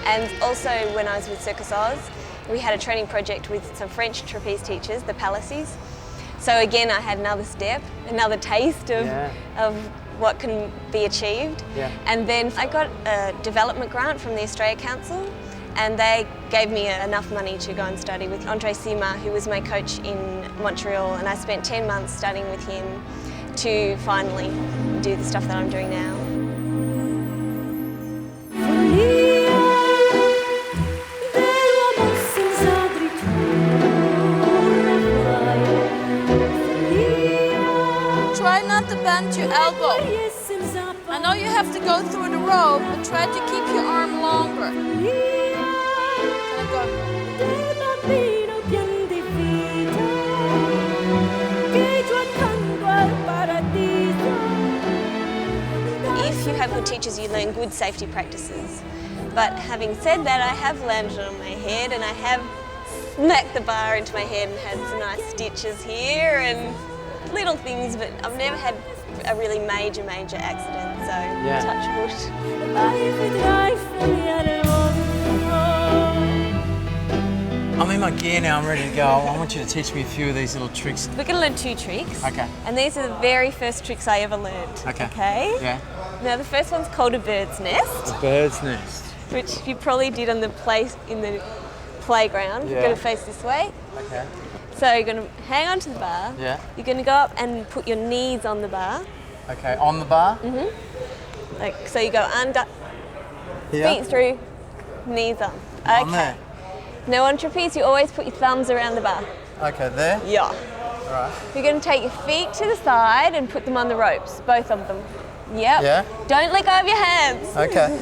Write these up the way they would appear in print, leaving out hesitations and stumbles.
And also when I was with Circus Oz, we had a training project with some French trapeze teachers, the Palaces. So again, I had another step, another taste of what can be achieved. Yeah. And then I got a development grant from the Australia Council, and they gave me enough money to go and study with Andre Sima, who was my coach in Montreal, and I spent 10 months studying with him to finally do the stuff that I'm doing now. Try not to bend your elbow. I know you have to go through the rope, but try to keep your arm longer. Can I go? If you have good teachers, you learn good safety practices. But having said that, I have landed on my head and I have smacked the bar into my head and had some nice stitches here and little things, but I've never had a really major accident, so touch wood. I'm in my gear now, I'm ready to go. I want you to teach me a few of these little tricks. We're going to learn 2 tricks. Okay. And these are the very first tricks I ever learned. Okay? Yeah. Now the first one's called a bird's nest, A bird's nest. which you probably did on the playground. Yeah. You're going to face this way. Okay. So you're going to hang onto the bar. Yeah. You're going to go up and put your knees on the bar. Okay, on the bar? Like, so you go under, Yeah. feet through, knees up. On there. Now on trapeze, you always put your thumbs around the bar. Okay, there? Yeah. All right. You're going to take your feet to the side and put them on the ropes, both of them. Yep. Yeah. Don't let go of your hands. Okay.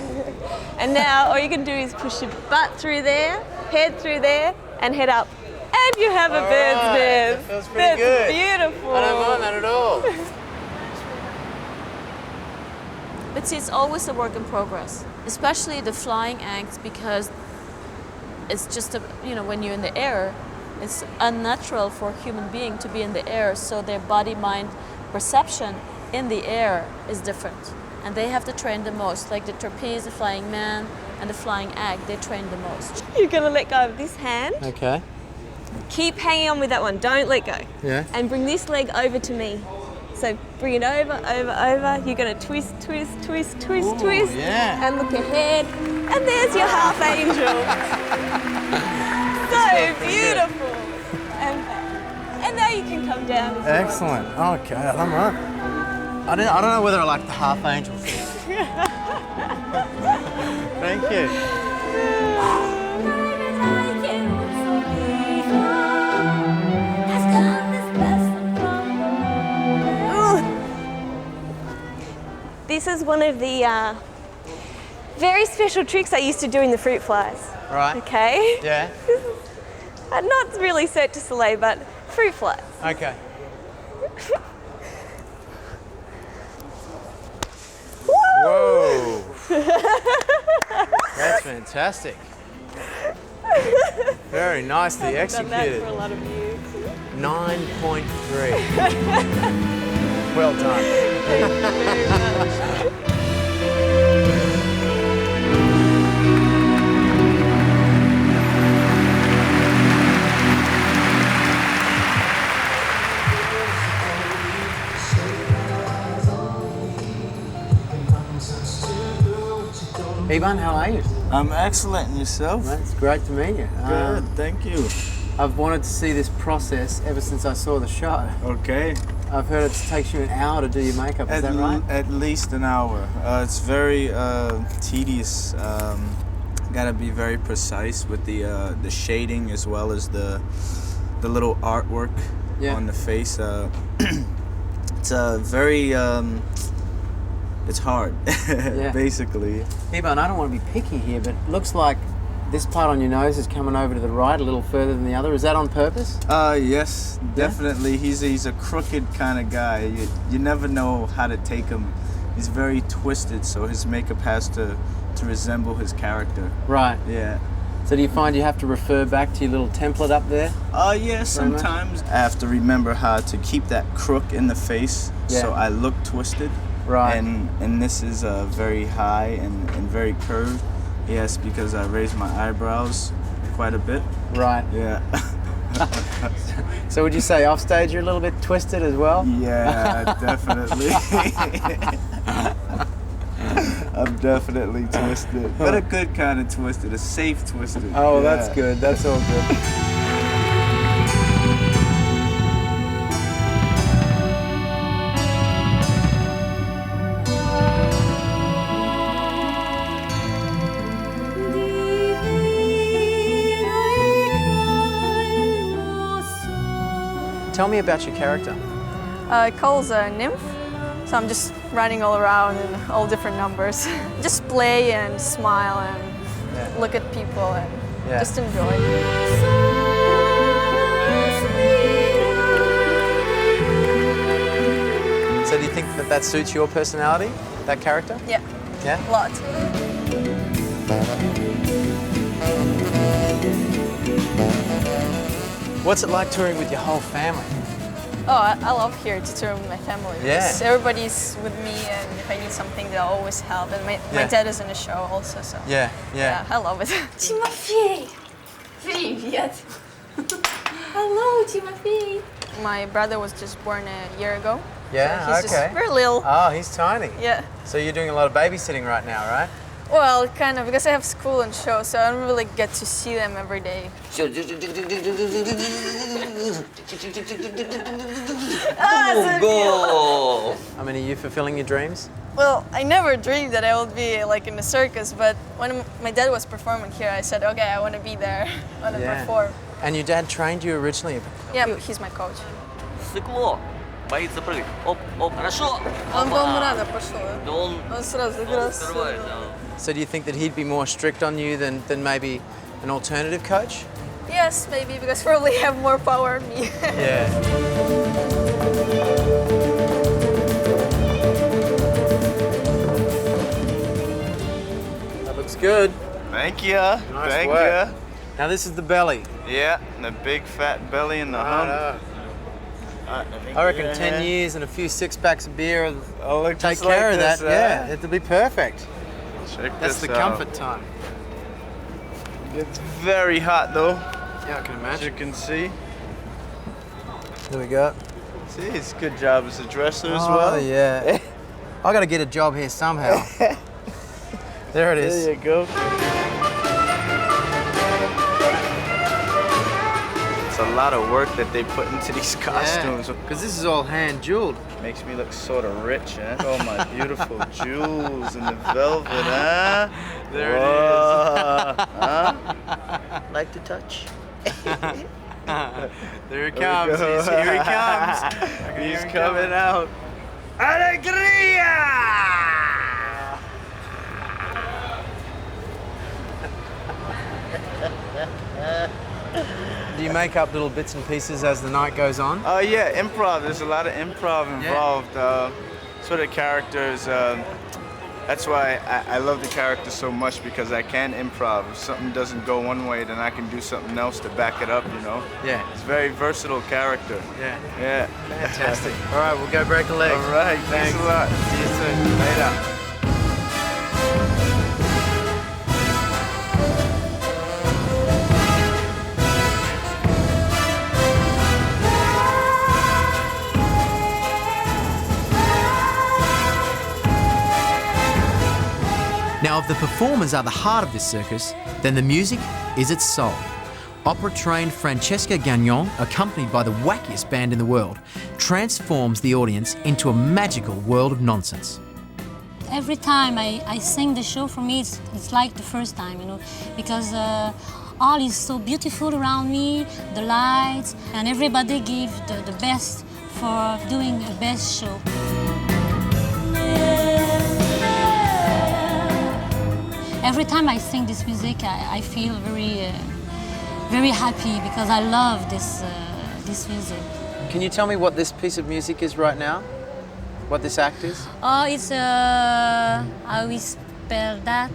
And now all you can do is push your butt through there, head through there, and head up. And you have a bird's right. nest. That feels pretty good. That's beautiful. I don't mind that at all. But see, it's always a work in progress, especially the flying acts, because it's just, when you're in the air, it's unnatural for a human being to be in the air, so their body-mind perception in the air is different. And they have to train the most, like the trapeze, the flying man, and the flying act, they train the most. You're going to let go of this hand. Okay. Keep hanging on with that one. Don't let go. Yeah. And bring this leg over to me. So bring it over. You're going to twist, Ooh, twist. yeah. And look ahead. And there's your half angel. So beautiful. And now you can come down as well. Excellent. Okay, I'm right. I don't know whether I like the half angel thing. Thank you. This is one of the very special tricks I used to do in the fruit flies. Right. Okay? Yeah. Not really Cirque du Soleil, but fruit flies. Okay. Whoa. That's fantastic. Very nicely I've done that executed. for a lot of years. 9.3. Well done. Thank you very much. Ivan, how are you? I'm excellent. And yourself? Well, it's great to meet you. Good, thank you. I've wanted to see this process ever since I saw the show. Okay. I've heard it takes you an hour to do your makeup, is that right? At least an hour. It's very tedious. Gotta be very precise with the shading as well as the little artwork on the face. It's very it's hard, basically. Ivan, I don't want to be picky here, but it looks like this part on your nose is coming over to the right a little further than the other. Is that on purpose? Yes, definitely. He's a crooked kind of guy. You never know how to take him. He's very twisted, so his makeup has to resemble his character. Right. Yeah. So do you find you have to refer back to your little template up there? Yeah, sometimes. I have to remember how to keep that crook in the face so I look twisted. Right. And this is very high and very curved. Yes, because I raised my eyebrows quite a bit. Right. Yeah. So would you say off stage you're a little bit twisted as well? Yeah, definitely. I'm definitely twisted, but a good kind of twisted, a safe twisted. Oh, yeah. that's good. That's all good. Tell me about your character. Cole's a nymph, so I'm just running all around in all different numbers. Just play and smile and look at people and just enjoy. So do you think that that suits your personality, that character? Yeah, Yeah? a lot. What's it like touring with your whole family? Oh, I love here to tour with my family. Because everybody's with me, and if I need something, they'll always help. And my dad is in the show also, so Yeah. I love it. Тимофей! Привет! Hello, Тимофей! My brother was just born a year ago. Yeah, so he's okay. just very little. Oh, he's tiny. Yeah. So you're doing a lot of babysitting right now, right? Well, kind of, because I have school and show, so I don't really get to see them every day. Go! I mean, are you fulfilling your dreams? Well, I never dreamed that I would be like in the circus, but when my dad was performing here, I said, okay, I want to be there, I want to perform. And your dad trained you originally? Yeah, he's my coach. Стекло. Боится прыгать. Оп, оп, хорошо. Он был рано пошел. Да он Он сразу играл. открывает, да. So do you think that he'd be more strict on you than maybe an alternative coach? Yes, maybe, because probably have more power than me. Yeah. That looks good. Thank you. Nice Thank work. you. Now this is the belly. Yeah, the big fat belly and the hump. I reckon 10 years and a few six-packs of beer will I'll look take just care like of that. this, Yeah, it'll be perfect. Check That's this the out. comfort time. It's very hot though, Yeah, I can as you imagine. can see. There we go. See, it's a good job as a dresser as Oh, well. yeah. I got to get a job here somehow. There it is. There you go. It's a lot of work that they put into these costumes. Because this is all hand jeweled. Makes me look sort of rich, eh? Oh, my beautiful jewels and the velvet, huh? There it Whoa. Huh? Like to touch? There he comes. Here he comes. He's coming out. Alegria! Do you make up little bits and pieces as the night goes on? Oh yeah, improv. There's a lot of improv involved. So the characters. That's why I love the character so much, because I can improv. If something doesn't go one way, then I can do something else to back it up. You know. Yeah. It's a very versatile character. Yeah. Yeah. Fantastic. All right, we'll go break a leg. All right. Thanks a lot. See you soon. Later. Now, if the performers are the heart of this circus, then the music is its soul. Opera-trained Francesca Gagnon, accompanied by the wackiest band in the world, transforms the audience into a magical world of nonsense. Every time I sing the show, for me it's like the first time, you know, because all is so beautiful around me, the lights, and everybody give the best for doing the best show. Every time I sing this music, I feel very happy, because I love this music. Can you tell me what this piece of music is right now? What this act is? Oh, it's how we spell that?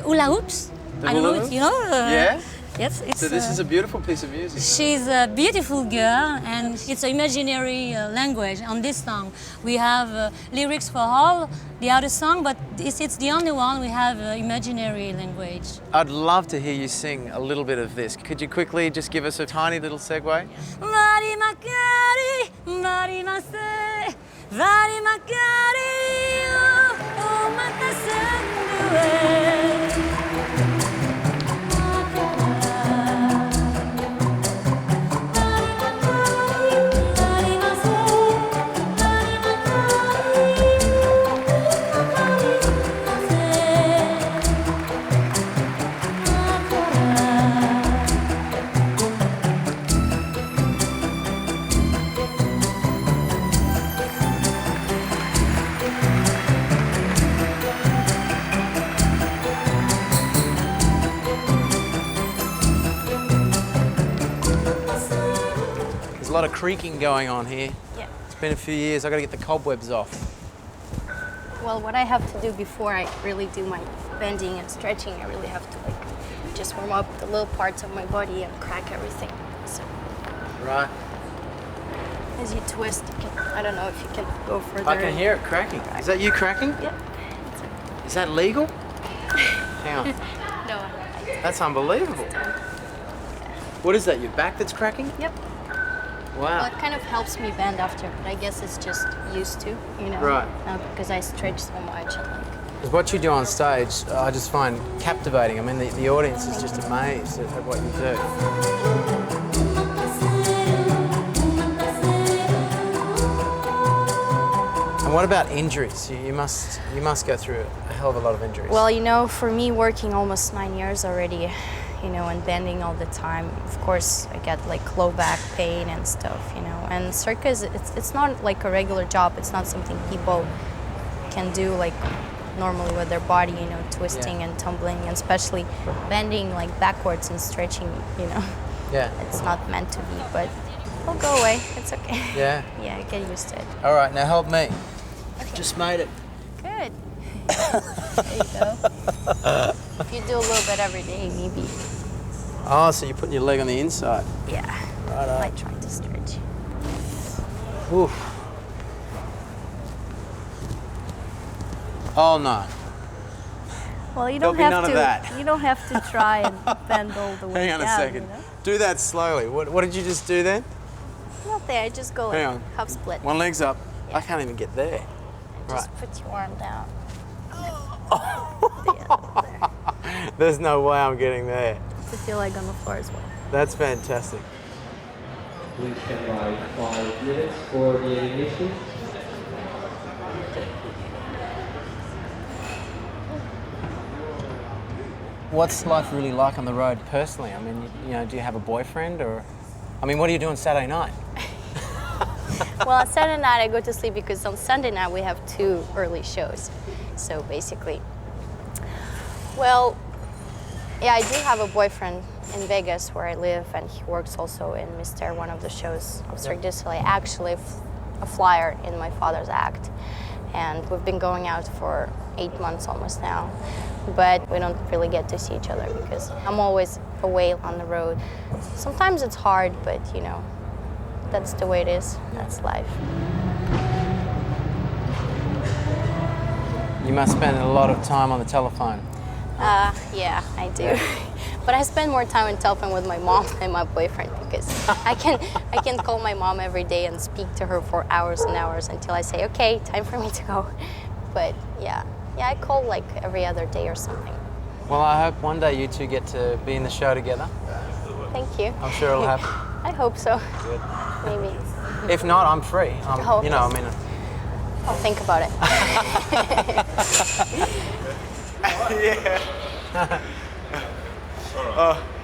Hula hoops. The I hula know hoops? it, you know. Yeah? Yes, it's. So this is a beautiful piece of music. She's a beautiful girl, and it's an imaginary language. On this song, we have lyrics for all the other song, but it's the only one we have imaginary language. I'd love to hear you sing a little bit of this. Could you quickly just give us a tiny little segue? Vari magari, vari mase, vari magari, oh matasendue. There's a lot of creaking going on here. Yeah. It's been a few years. I've got to get the cobwebs off. Well, what I have to do before I really do my bending and stretching, I really have to like just warm up the little parts of my body and crack everything. So Right. as you twist, you can, I don't know if you can go further. I can hear it cracking. Is that you cracking? Yep. Is that legal? Hang on. No. That's unbelievable. What is that, your back that's cracking? Yep. Wow. Well, it kind of helps me bend after, but I guess it's just used to, you know. Right. Because I stretch so much and like. Because what you do on stage, I just find captivating. I mean, the audience is just amazed at what you do. And what about injuries? You must go through a hell of a lot of injuries. Well, you know, for me, working almost 9 years already, you know, and bending all the time, of course, I get like low back pain and stuff, you know. And circus, it's not like a regular job. It's not something people can do like normally with their body, you know, twisting and tumbling, and especially bending like backwards and stretching, you know. Yeah. It's not meant to be, but it'll go away. It's okay. Yeah. Yeah, get used to it. All right, now help me. Just made it. Good. There you go. If you do a little bit every day, maybe. Oh, so you're putting your leg on the inside. Yeah. Right I might try to stretch. Oof. Oh no. Well, you There'll don't be have none to. of that. You don't have to try and bend all the way Hang on down, a second. You know? Do that slowly. What did you just do then? Not there. Just go like Hang on. half split. One leg's up. Yeah. I can't even get there. Just put your arm down. There's no way I'm getting there. Put your leg on the floor as well. That's fantastic. Please stand by 5 minutes for the animation. What's life really like on the road personally? I mean, you know, do you have a boyfriend or? I mean, what are you doing Saturday night? Well, on Saturday night I go to sleep because on Sunday night we have 2 early shows. So basically, well, yeah, I do have a boyfriend in Vegas where I live, and he works also in Mystère, one of the shows of Cirque du Soleil. Actually, a flyer in my father's act, and we've been going out for 8 months almost now. But we don't really get to see each other because I'm always away on the road. Sometimes it's hard, but you know, that's the way it is. That's life. You must spend a lot of time on the telephone. Yeah, I do. But I spend more time on telephone with my mom than my boyfriend because I can call my mom every day and speak to her for hours and hours until I say, okay, time for me to go. But yeah, I call like every other day or something. Well, I hope one day you two get to be in the show together. Thank you. I'm sure it'll happen. I hope so. Good. Maybe. If not, I'm free. Oh, you know, I mean. I'll think about it. Yeah.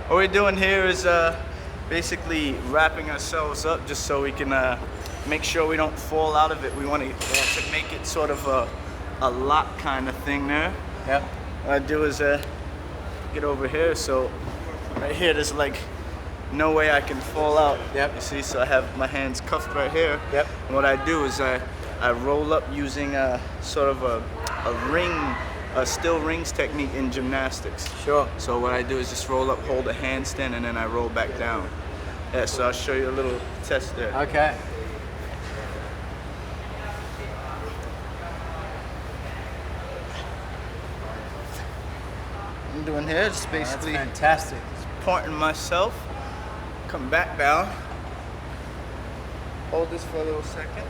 What we're doing here is basically wrapping ourselves up just so we can make sure we don't fall out of it. We want to make it sort of a lock kind of thing there. Yep. What I do is get over here. So right here, there's like no way I can fall out. Yep. You see, so I have my hands cuffed right here. Yep. And what I do is I roll up using sort of a ring a still rings technique in gymnastics. Sure. So what I do is just roll up, hold a handstand, and then I roll back down. Yeah, so I'll show you a little test there. Okay. I'm doing here just basically That's fantastic. pointing myself, come back down, hold this for a little second,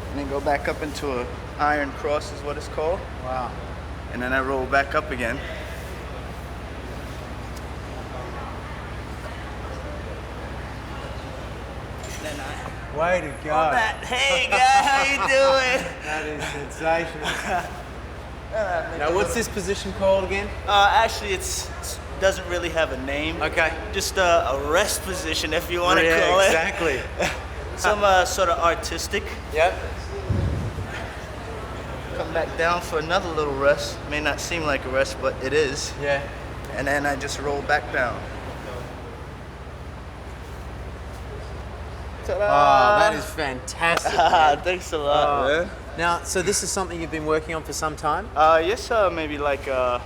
and then go back up into a iron cross is what it's called. Wow. And then I roll back up again. Then I Way to go. hold that. Hey guys, how you doing? That is sensational. Now, what's this position called again? Actually, it doesn't really have a name. Okay. Just a rest position, if you want to Yeah, call exactly. it. Some sort of artistic. Yep. Come back down for another little rest. May not seem like a rest, but it is. Yeah. And then I just roll back down. Ta-da! Oh, that is fantastic. Thanks a lot, man. Now, so this is something you've been working on for some time? Yes, maybe like 4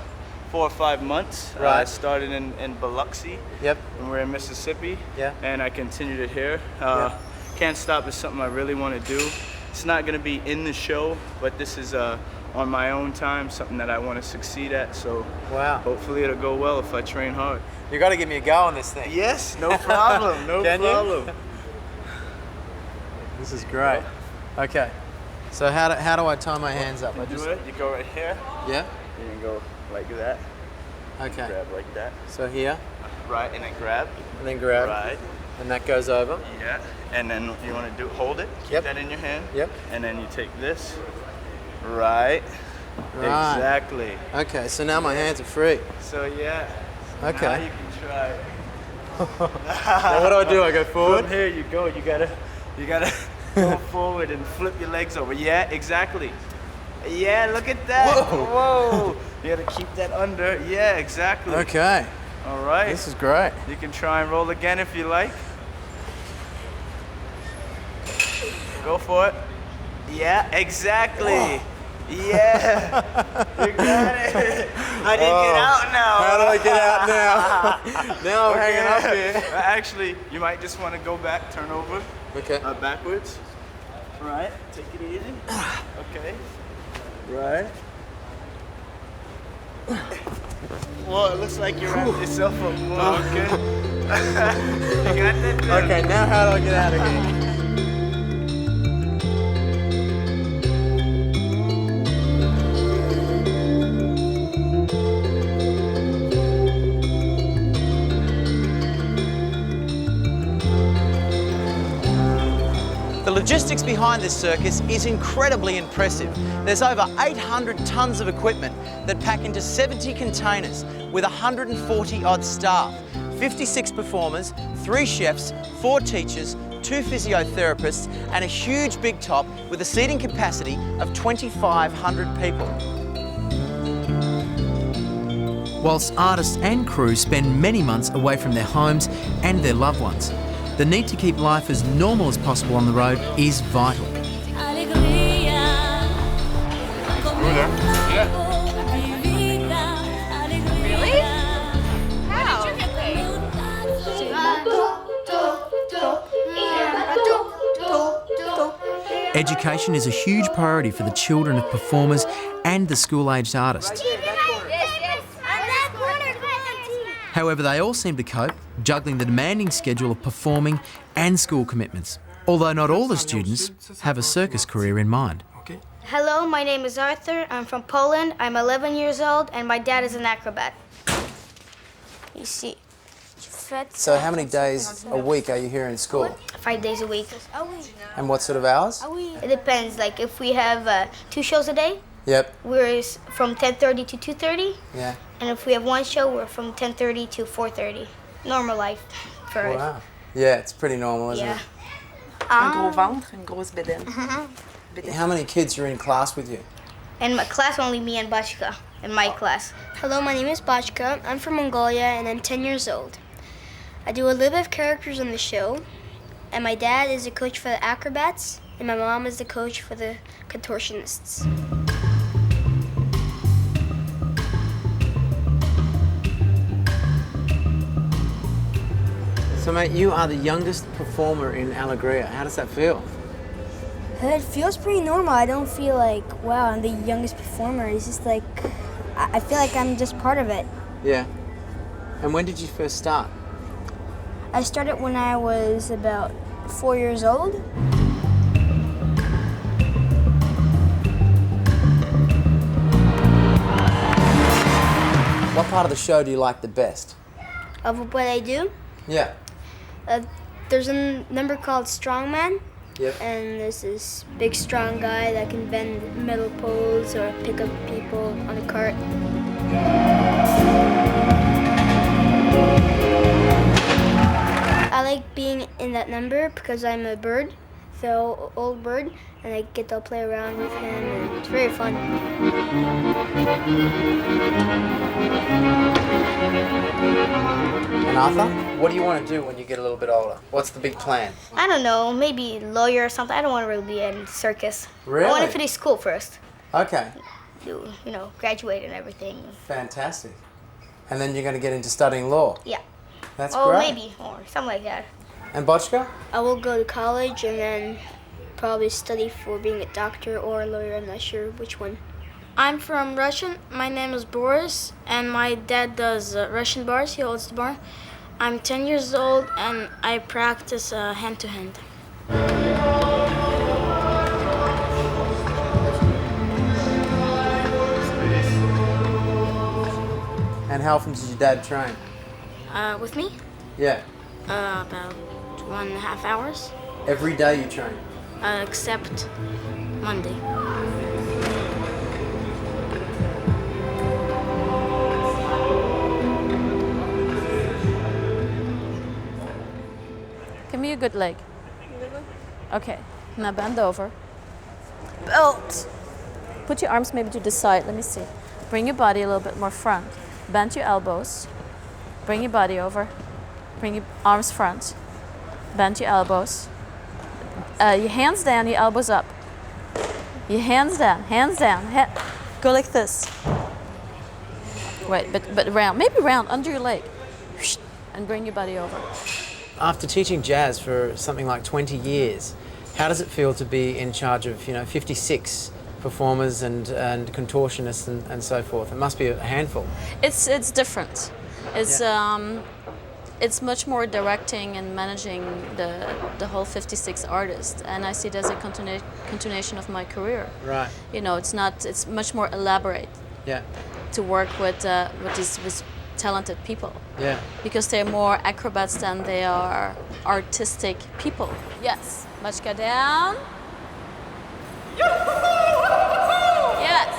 or 5 months. I Right. started in Biloxi. Yep. When we're in Mississippi. Yeah. And I continued it here. Yeah. Can't Stop is something I really want to do. It's not going to be in the show, but this is on my own time, something that I want to succeed at. So Wow. hopefully it'll go well if I train hard. You got to give me a go on this thing. Yes, no problem, no Can you? problem. This is great. Okay. So how do I tie my hands up? I Do just it. You go right here. Yeah. You can go like that. Okay. Grab like that. So here, Right, and then grab. and then grab, Right. and that goes over. Yeah. And then you want to hold it. Keep Yep. that in your hand. Yep. And then you take this. Right. Right. Exactly. Okay. So now my hands are free. So yeah. Okay. Now you can try it. Now what do? I go forward? From here you go. You gotta go forward and flip your legs over. Yeah, exactly. Yeah, look at that. Whoa. Whoa. You gotta keep that under. Yeah, exactly. Okay. All right. This is great. You can try and roll again if you like. Go for it. Yeah, exactly. Yeah. You got it. How do you get out now? How do I get out now? Now I'm hanging up here. Actually, you might just want to go back, turn over, Okay. backwards. Right. Take it easy. Okay. Right. Well, it looks like you wrapped yourself up more. Okay. You got that done. Okay. Now how do I get out again? The logistics behind this circus is incredibly impressive. There's over 800 tonnes of equipment that pack into 70 containers with 140 odd staff, 56 performers, 3 chefs, 4 teachers, 2 physiotherapists and a huge big top with a seating capacity of 2,500 people. Whilst artists and crew spend many months away from their homes and their loved ones, the need to keep life as normal as possible on the road is vital. Really? How? Education is a huge priority for the children of performers and the school-aged artists. However, they all seem to cope, juggling the demanding schedule of performing and school commitments, although not all the students have a circus career in mind. Hello, my name is Arthur. I'm from Poland. I'm 11 years old, and my dad is an acrobat. You see. So how many days a week are you here in school? 5 days a week. And what sort of hours? It depends. Like if we have 2 shows a day, Yep. we're from 10:30 to 2:30, Yeah. and if we have 1 show, we're from 10:30 to 4:30. Normal life for us. Wow. Yeah, it's pretty normal, isn't Yeah. Un gros ventre, une grosse bédaine. it? How many kids are in class with you? In my class, only me and Bachka in my class. Hello, my name is Bachka. I'm from Mongolia and I'm 10 years old. I do a little bit of characters on the show, and my dad is the coach for the acrobats, and my mom is the coach for the contortionists. So, mate, you are the youngest performer in Alegria. How does that feel? It feels pretty normal. I don't feel like, wow, I'm the youngest performer. It's just like, I feel like I'm just part of it. Yeah. And when did you first start? I started when I was about 4 years old. What part of the show do you like the best? Of what I do? Yeah. There's a number called Strongman. Yep. And there's this big strong guy that can bend metal poles or pick up people on a cart. I like being in that number because I'm a bird, so old bird, and I get to play around with him, and it's very fun. And Arthur, what do you want to do when you get a little bit older? What's the big plan? I don't know, maybe lawyer or something. I don't want to really be in circus. Really? I want to finish school first. Okay. Graduate and everything. Fantastic. And then you're going to get into studying law? Yeah. That's great. Maybe, or something like that. And Bochka? I will go to college and then probably study for being a doctor or a lawyer. I'm not sure which one. I'm from Russia. My name is Boris, and my dad does Russian bars. He holds the bar. I'm 10 years old, and I practice hand-to-hand. And how often does your dad train? With me? Yeah. About 1.5 hours. Every day you train? Except Monday. Give me a good leg. Okay, now bend over. Belt. Put your arms maybe to the side, let me see. Bring your body a little bit more front. Bend your elbows. Bring your body over. Bring your arms front. Bend your elbows. Your hands down, your elbows up. Your hands down, Go like this. Wait, but round, maybe round under your leg. And bring your body over. After teaching jazz for something like 20 years, how does it feel to be in charge of, 56 performers and contortionists and so forth? It must be a handful. It's different. It's much more directing and managing the whole 56 artists, and I see it as a continuation of my career. Right. It's much more elaborate. Yeah. To work with these talented people. Yeah. Because they're more acrobats than they are artistic people. Yes. Bochka down. Yes.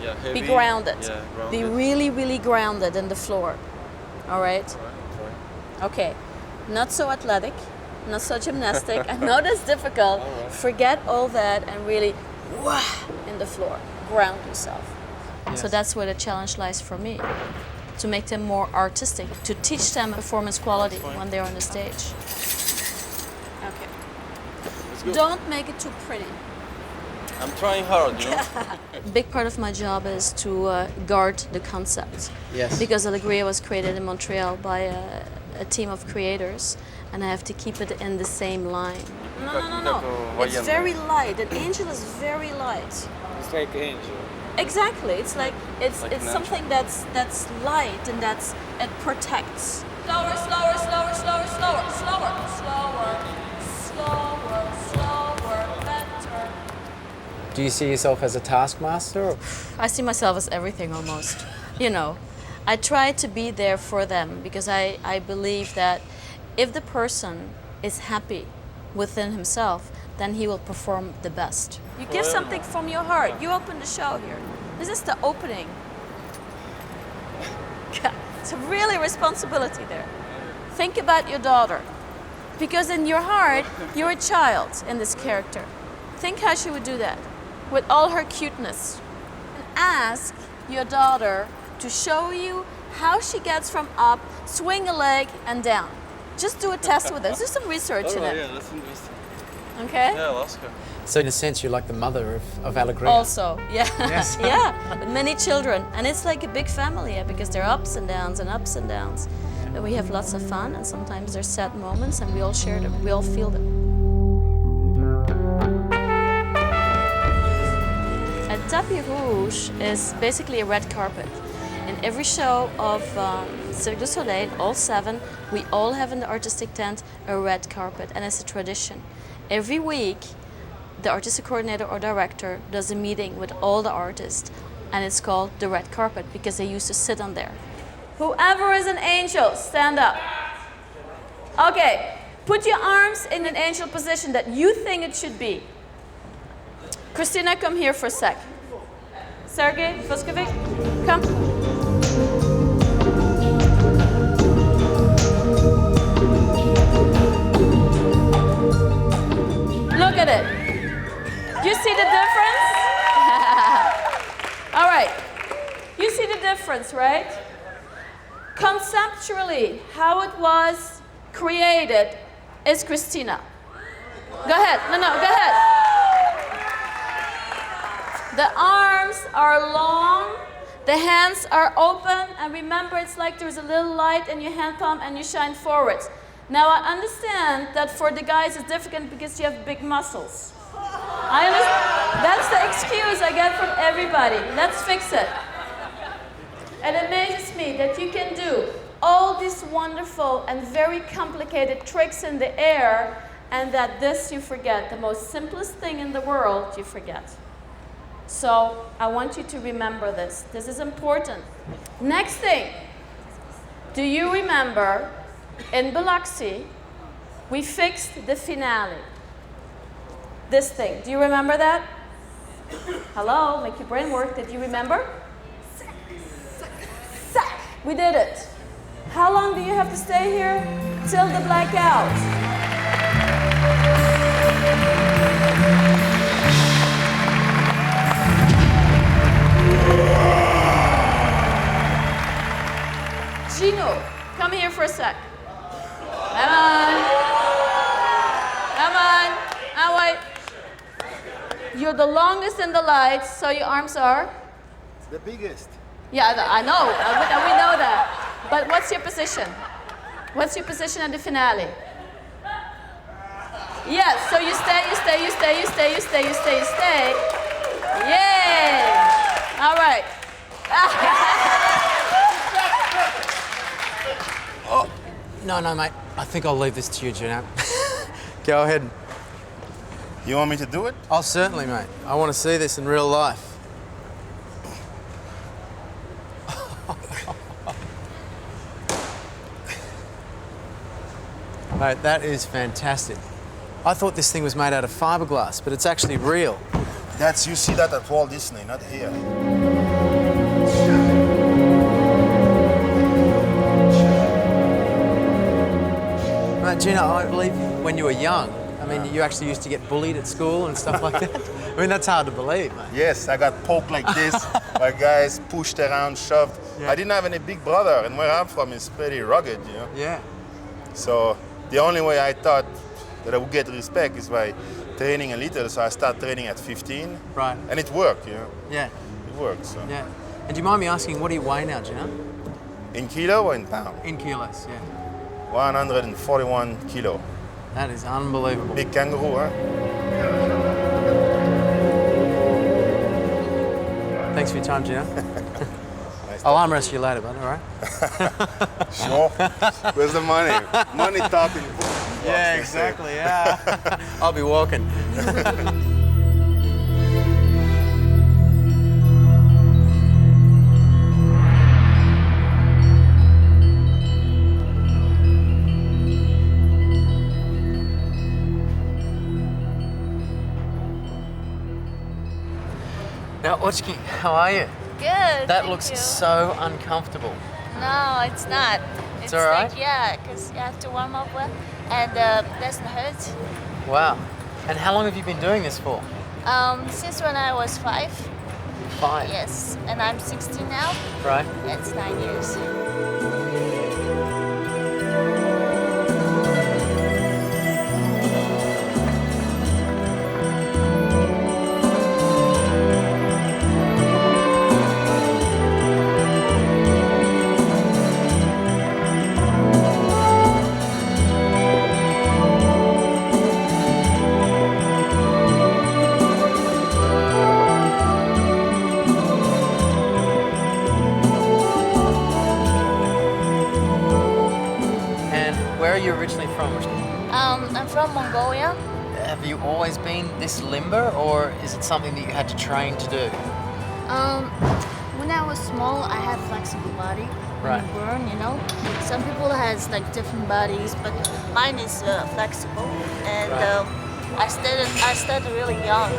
Yeah, heavy. Be grounded. Yeah, grounded. Be really, really grounded in the floor. All right? Okay. Not so athletic, not so gymnastic. I know that's difficult. Right. Forget all that and really in the floor. Ground yourself. Yes. So that's where the challenge lies for me. To make them more artistic, to teach them performance quality when they're on the stage. Okay. Don't make it too pretty. I'm trying hard, A big part of my job is to guard the concept. Yes. Because Alegria was created in Montreal by a team of creators, and I have to keep it in the same line. No. It's very light. An angel is very light. It's like angel. Exactly. It's like it's something that's light and it protects. Slower, slower, slower, slower, slower, slower, slower, slower, slower, better. Do you see yourself as a taskmaster? Or? I see myself as everything almost. I try to be there for them because I believe that if the person is happy within himself, then he will perform the best. You give something from your heart. You open the show here. This is the opening. It's a really responsibility there. Think about your daughter. Because in your heart, you're a child in this character. Think how she would do that with all her cuteness. And ask your daughter to show you how she gets from up, swing a leg, and down. Just do a test with it. Do some research in it. Yeah, that's interesting. Okay? Yeah, I'll ask her. So in a sense, you're like the mother of Alegria. Also, yeah. Yes. Yeah, with many children. And it's like a big family, because there are ups and downs and ups and downs. we have lots of fun, and sometimes there's sad moments, and we all share them, we all feel them. A tapis rouge is basically a red carpet. In every show of Cirque du Soleil, all 7, we all have in the artistic tent a red carpet, and it's a tradition. Every week, the artistic coordinator or director does a meeting with all the artists, and it's called the red carpet because they used to sit on there. Whoever is an angel, stand up. Okay, put your arms in an angel position that you think it should be. Christina, come here for a sec. Sergey Vuskovic, come. Look at it. You see the difference? All right. You see the difference, right? Conceptually, how it was created is Christina. Go ahead. No, go ahead. The arms are long, the hands are open, and remember it's like there's a little light in your hand palm and you shine forwards. Now I understand that for the guys it's difficult because you have big muscles. I understand. That's the excuse I get from everybody. Let's fix it. It amazes me that you can do all these wonderful and very complicated tricks in the air, and that this you forget. The most simplest thing in the world you forget. So I want you to remember this. This is important. Next thing. Do you remember in Biloxi, we fixed the finale? This thing. Do you remember that? Hello, make your brain work. Did you remember? We did it. How long do you have to stay here? Till the blackout. Gino, come here for a sec. Come on. Come on. Now wait. You're the longest in the lights, so your arms are? The biggest. Yeah, I know. We know that. But what's your position? What's your position at the finale? Yes, so you stay. Yay! All right. Oh, no, mate. I think I'll leave this to you, Gino. Go ahead. You want me to do it? Oh, certainly, mate. I want to see this in real life. Mate, that is fantastic. I thought this thing was made out of fiberglass, but it's actually real. You see that at Walt Disney, not here. Mate, Gino, I believe when you were young, I mean, you actually used to get bullied at school and stuff like that. I mean, that's hard to believe, mate. Yes, I got poked like this by guys, pushed around, shoved. Yeah. I didn't have any big brother, and where I'm from is pretty rugged, you know? Yeah. So the only way I thought that I would get respect is by training a little, so I started training at 15. Right. And it worked, you know? Yeah. It worked, so. Yeah. And do you mind me asking, what do you weigh now, Gino? In kilo or in pound? In kilos, yeah. 141 kilo. That is unbelievable. Big kangaroo, huh? Thanks for your time, Gino. I'll arm wrestle you later, bud, all right? Sure. Where's the money? Money talking. Yeah, exactly, yeah. I'll be walking. Now, Ochki, how are you? Good. That looks so uncomfortable. No, it's not. It's all right? Like, yeah, because you have to warm up well, and doesn't hurt. Wow. And how long have you been doing this for? Since when I was 5. 5? Yes, and I'm 16 now. Right. That's 9 years. I'm from Mongolia. Have you always been this limber, or is it something that you had to train to do? When I was small, I had flexible body. When Right. you burn, you know. Some people has like different bodies, but mine is flexible, and Right. I started really young.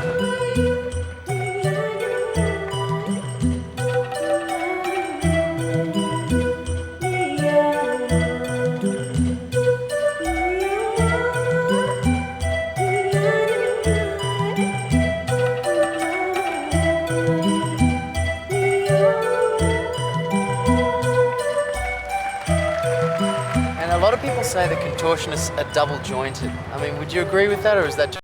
And a lot of people say that contortionists are double jointed. I mean, would you agree with that, or is that